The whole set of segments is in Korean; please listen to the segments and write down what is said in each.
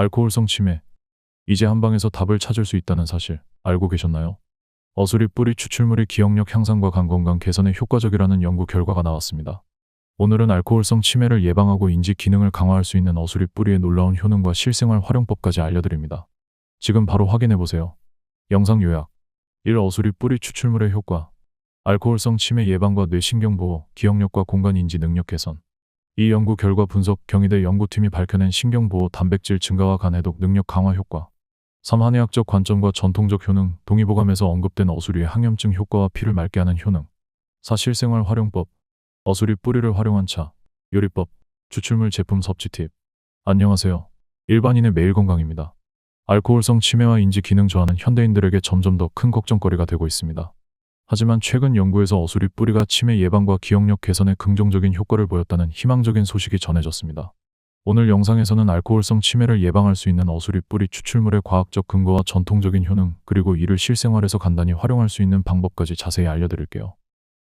알코올성 치매. 이제 한방에서 답을 찾을 수 있다는 사실 알고 계셨나요? 어수리 뿌리 추출물이 기억력 향상과 간 건강 개선에 효과적이라는 연구 결과가 나왔습니다. 오늘은 알코올성 치매를 예방하고 인지 기능을 강화할 수 있는 어수리 뿌리의 놀라운 효능과 실생활 활용법까지 알려드립니다. 지금 바로 확인해보세요. 영상 요약. 1. 어수리 뿌리 추출물의 효과. 알코올성 치매 예방과 뇌신경 보호, 기억력과 공간 인지 능력 개선. 이 연구 결과 분석, 경희대 연구팀이 밝혀낸 신경보호 단백질 증가와 간 해독 능력 강화 효과. 3. 한의학적 관점과 전통적 효능, 동의보감에서 언급된 어수리의 항염증 효과와 피를 맑게 하는 효능. 4. 실생활 활용법. 어수리 뿌리를 활용한 차, 요리법, 추출물 제품 섭취 팁. 안녕하세요. 일반인의 매일 건강입니다. 알코올성 치매와 인지 기능 저하는 현대인들에게 점점 더 큰 걱정거리가 되고 있습니다. 하지만 최근 연구에서 어수리 뿌리가 치매 예방과 기억력 개선에 긍정적인 효과를 보였다는 희망적인 소식이 전해졌습니다. 오늘 영상에서는 알코올성 치매를 예방할 수 있는 어수리 뿌리 추출물의 과학적 근거와 전통적인 효능, 그리고 이를 실생활에서 간단히 활용할 수 있는 방법까지 자세히 알려드릴게요.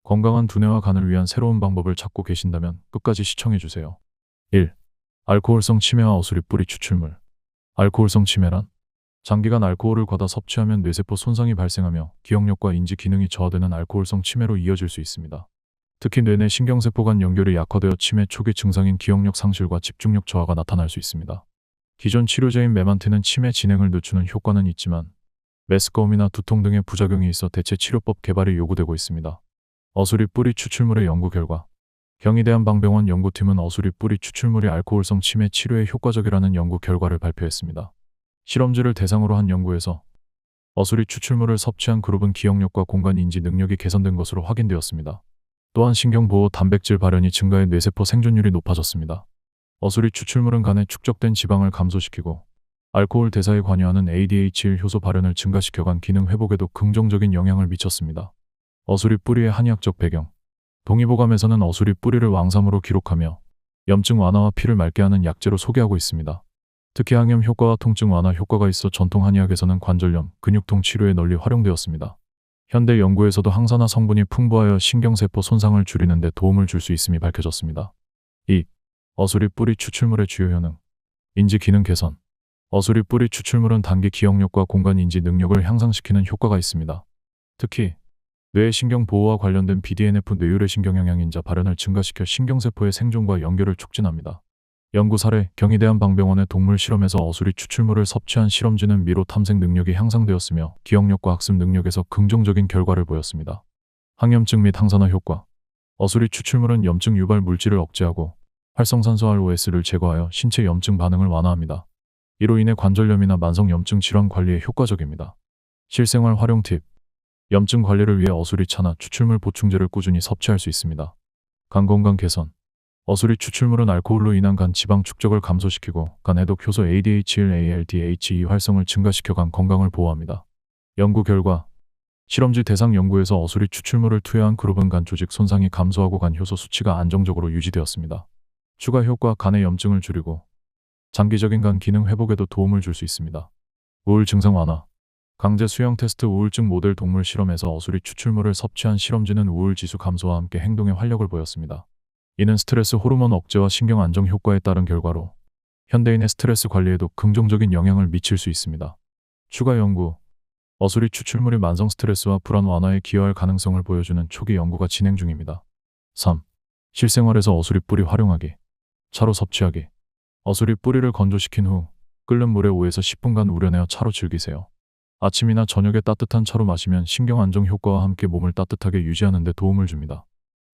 건강한 두뇌와 간을 위한 새로운 방법을 찾고 계신다면 끝까지 시청해주세요. 1. 알코올성 치매와 어수리 뿌리 추출물. 알코올성 치매란 장기간 알코올을 과다 섭취하면 뇌세포 손상이 발생하며 기억력과 인지 기능이 저하되는 알코올성 치매로 이어질 수 있습니다. 특히 뇌내 신경세포 간 연결이 약화되어 치매 초기 증상인 기억력 상실과 집중력 저하가 나타날 수 있습니다. 기존 치료제인 메만틴은 치매 진행을 늦추는 효과는 있지만 메스꺼움이나 두통 등의 부작용이 있어 대체 치료법 개발이 요구되고 있습니다. 어수리 뿌리 추출물의 연구 결과. 경희대한방병원 연구팀은 어수리 뿌리 추출물이 알코올성 치매 치료에 효과적이라는 연구 결과를 발표했습니다. 실험쥐를 대상으로 한 연구에서 어수리 추출물을 섭취한 그룹은 기억력과 공간 인지 능력이 개선된 것으로 확인되었습니다. 또한 신경보호 단백질 발현이 증가해 뇌세포 생존율이 높아졌습니다. 어수리 추출물은 간에 축적된 지방을 감소시키고 알코올 대사에 관여하는 ADH1 효소 발현을 증가시켜 간 기능 회복에도 긍정적인 영향을 미쳤습니다. 어수리 뿌리의 한의학적 배경. 동의보감에서는 어수리 뿌리를 왕삼으로 기록하며 염증 완화와 피를 맑게 하는 약재로 소개하고 있습니다. 특히 항염 효과와 통증 완화 효과가 있어 전통 한의학에서는 관절염, 근육통 치료에 널리 활용되었습니다. 현대 연구에서도 항산화 성분이 풍부하여 신경세포 손상을 줄이는 데 도움을 줄 수 있음이 밝혀졌습니다. 2. 어수리 뿌리 추출물의 주요 효능. 인지 기능 개선. 어수리 뿌리 추출물은 단기 기억력과 공간 인지 능력을 향상시키는 효과가 있습니다. 특히 뇌의 신경 보호와 관련된 BDNF 뇌유래 신경영양인자 발현을 증가시켜 신경세포의 생존과 연결을 촉진합니다. 연구 사례. 경희대한방병원의 동물 실험에서 어수리 추출물을 섭취한 실험쥐는 미로 탐색 능력이 향상되었으며 기억력과 학습 능력에서 긍정적인 결과를 보였습니다. 항염증 및 항산화 효과. 어수리 추출물은 염증 유발 물질을 억제하고 활성산소 ROS를 제거하여 신체 염증 반응을 완화합니다. 이로 인해 관절염이나 만성 염증 질환 관리에 효과적입니다. 실생활 활용 팁. 염증 관리를 위해 어수리차나 추출물 보충제를 꾸준히 섭취할 수 있습니다. 간 건강 개선. 어수리 추출물은 알코올로 인한 간 지방 축적을 감소시키고 간 해독 효소 ADH1, ALDH2 활성을 증가시켜 간 건강을 보호합니다. 연구 결과. 실험쥐 대상 연구에서 어수리 추출물을 투여한 그룹은 간 조직 손상이 감소하고 간 효소 수치가 안정적으로 유지되었습니다. 추가 효과. 간의 염증을 줄이고 장기적인 간 기능 회복에도 도움을 줄 수 있습니다. 우울 증상 완화. 강제 수용 테스트 우울증 모델 동물 실험에서 어수리 추출물을 섭취한 실험쥐는 우울 지수 감소와 함께 행동에 활력을 보였습니다. 이는 스트레스 호르몬 억제와 신경 안정 효과에 따른 결과로 현대인의 스트레스 관리에도 긍정적인 영향을 미칠 수 있습니다. 추가 연구. 어수리 추출물이 만성 스트레스와 불안 완화에 기여할 가능성을 보여주는 초기 연구가 진행 중입니다. 3. 실생활에서 어수리 뿌리 활용하기. 차로 섭취하기. 어수리 뿌리를 건조시킨 후 끓는 물에 5에서 10분간 우려내어 차로 즐기세요. 아침이나 저녁에 따뜻한 차로 마시면 신경 안정 효과와 함께 몸을 따뜻하게 유지하는 데 도움을 줍니다.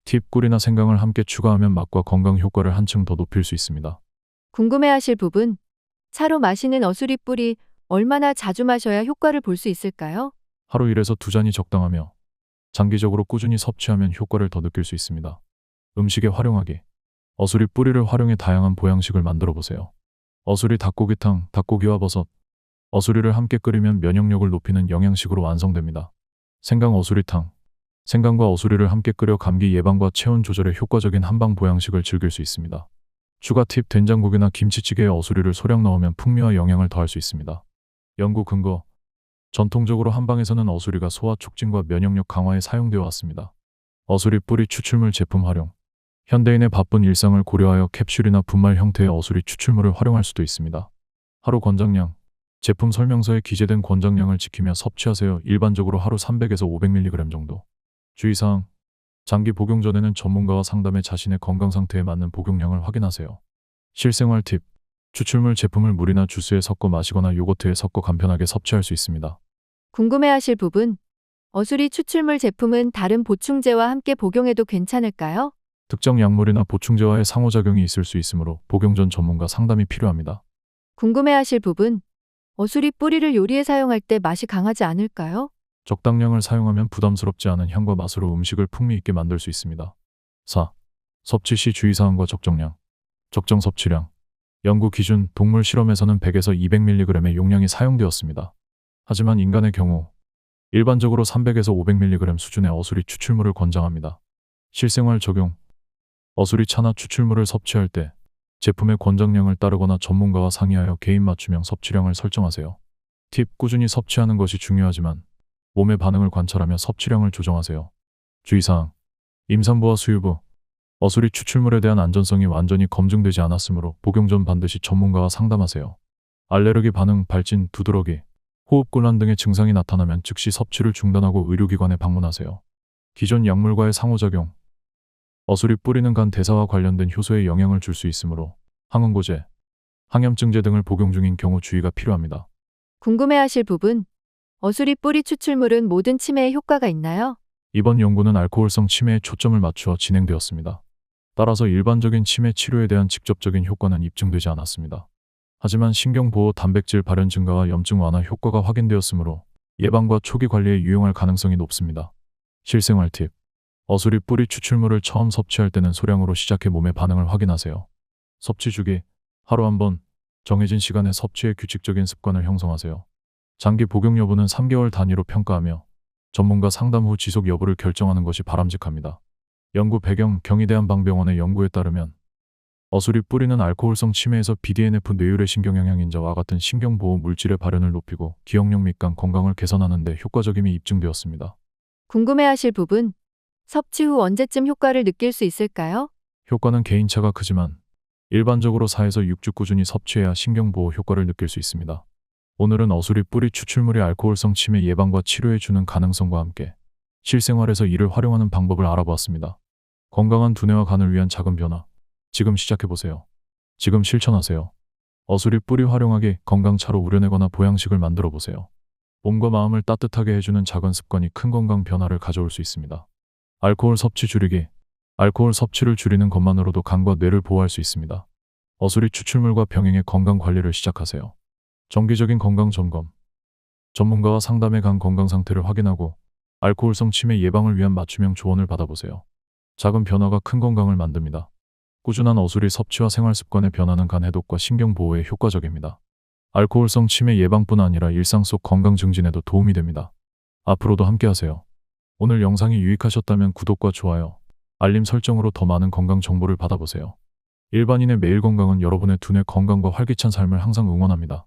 팁. 꿀이나 생강을 함께 추가하면 맛과 건강 효과를 한층 더 높일 수 있습니다. 궁금해하실 부분. 차로 마시는 어수리 뿌리 얼마나 자주 마셔야 효과를 볼 수 있을까요? 하루 1에서 2잔이 적당하며 장기적으로 꾸준히 섭취하면 효과를 더 느낄 수 있습니다. 음식에 활용하기. 어수리 뿌리를 활용해 다양한 보양식을 만들어 보세요. 어수리 닭고기탕, 닭고기와 버섯, 어수리를 함께 끓이면 면역력을 높이는 영양식으로 완성됩니다. 생강 어수리탕. 생강과 어수리를 함께 끓여 감기 예방과 체온 조절에 효과적인 한방 보양식을 즐길 수 있습니다. 추가 팁. 된장국이나 김치찌개에 어수리를 소량 넣으면 풍미와 영양을 더할 수 있습니다. 연구 근거. 전통적으로 한방에서는 어수리가 소화 촉진과 면역력 강화에 사용되어 왔습니다. 어수리 뿌리 추출물 제품 활용. 현대인의 바쁜 일상을 고려하여 캡슐이나 분말 형태의 어수리 추출물을 활용할 수도 있습니다. 하루 권장량. 제품 설명서에 기재된 권장량을 지키며 섭취하세요. 일반적으로 하루 300에서 500mg 정도. 주의사항. 장기 복용 전에는 전문가와 상담해 자신의 건강 상태에 맞는 복용량을 확인하세요. 실생활 팁. 추출물 제품을 물이나 주스에 섞어 마시거나 요거트에 섞어 간편하게 섭취할 수 있습니다. 궁금해하실 부분. 어수리 추출물 제품은 다른 보충제와 함께 복용해도 괜찮을까요? 특정 약물이나 보충제와의 상호작용이 있을 수 있으므로 복용 전 전문가 상담이 필요합니다. 궁금해하실 부분. 어수리 뿌리를 요리에 사용할 때 맛이 강하지 않을까요? 적당량을 사용하면 부담스럽지 않은 향과 맛으로 음식을 풍미 있게 만들 수 있습니다. 4. 섭취 시 주의사항과 적정량. 적정 섭취량. 연구 기준 동물 실험에서는 100에서 200mg의 용량이 사용되었습니다. 하지만 인간의 경우 일반적으로 300에서 500mg 수준의 어수리 추출물을 권장합니다. 실생활 적용. 어수리 차나 추출물을 섭취할 때 제품의 권장량을 따르거나 전문가와 상의하여 개인 맞춤형 섭취량을 설정하세요. 팁. 꾸준히 섭취하는 것이 중요하지만 몸의 반응을 관찰하며 섭취량을 조정하세요. 주의사항. 임산부와 수유부. 어수리 추출물에 대한 안전성이 완전히 검증되지 않았으므로 복용 전 반드시 전문가와 상담하세요. 알레르기 반응, 발진, 두드러기, 호흡곤란 등의 증상이 나타나면 즉시 섭취를 중단하고 의료기관에 방문하세요. 기존 약물과의 상호작용. 어수리 뿌리는 간 대사와 관련된 효소에 영향을 줄 수 있으므로 항응고제, 항염증제 등을 복용 중인 경우 주의가 필요합니다. 궁금해하실 부분. 어수리 뿌리 추출물은 모든 치매에 효과가 있나요? 이번 연구는 알코올성 치매에 초점을 맞추어 진행되었습니다. 따라서 일반적인 치매 치료에 대한 직접적인 효과는 입증되지 않았습니다. 하지만 신경보호 단백질 발현 증가와 염증 완화 효과가 확인되었으므로 예방과 초기 관리에 유용할 가능성이 높습니다. 실생활 팁. 어수리 뿌리 추출물을 처음 섭취할 때는 소량으로 시작해 몸의 반응을 확인하세요. 섭취 주기. 하루 한 번, 정해진 시간에 섭취의 규칙적인 습관을 형성하세요. 장기 복용 여부는 3개월 단위로 평가하며 전문가 상담 후 지속 여부를 결정하는 것이 바람직합니다. 연구 배경. 경희대한방병원의 연구에 따르면 어수리 뿌리는 알코올성 치매에서 BDNF 뇌율의 신경영양인자와 같은 신경보호 물질의 발현을 높이고 기억력 및 간 건강을 개선하는 데 효과적임이 입증되었습니다. 궁금해하실 부분. 섭취 후 언제쯤 효과를 느낄 수 있을까요? 효과는 개인차가 크지만 일반적으로 4에서 6주 꾸준히 섭취해야 신경보호 효과를 느낄 수 있습니다. 오늘은 어수리 뿌리 추출물이 알코올성 치매 예방과 치료에 주는 가능성과 함께 실생활에서 이를 활용하는 방법을 알아보았습니다. 건강한 두뇌와 간을 위한 작은 변화. 지금 시작해보세요. 지금 실천하세요. 어수리 뿌리 활용하기. 건강차로 우려내거나 보양식을 만들어보세요. 몸과 마음을 따뜻하게 해주는 작은 습관이 큰 건강 변화를 가져올 수 있습니다. 알코올 섭취 줄이기. 알코올 섭취를 줄이는 것만으로도 간과 뇌를 보호할 수 있습니다. 어수리 추출물과 병행해 건강 관리를 시작하세요. 정기적인 건강 점검. 전문가와 상담해 간 건강 상태를 확인하고 알코올성 치매 예방을 위한 맞춤형 조언을 받아보세요. 작은 변화가 큰 건강을 만듭니다. 꾸준한 어수리 섭취와 생활 습관의 변화는 간 해독과 신경 보호에 효과적입니다. 알코올성 치매 예방뿐 아니라 일상 속 건강 증진에도 도움이 됩니다. 앞으로도 함께하세요. 오늘 영상이 유익하셨다면 구독과 좋아요, 알림 설정으로 더 많은 건강 정보를 받아보세요. 일반인의 매일 건강은 여러분의 두뇌 건강과 활기찬 삶을 항상 응원합니다.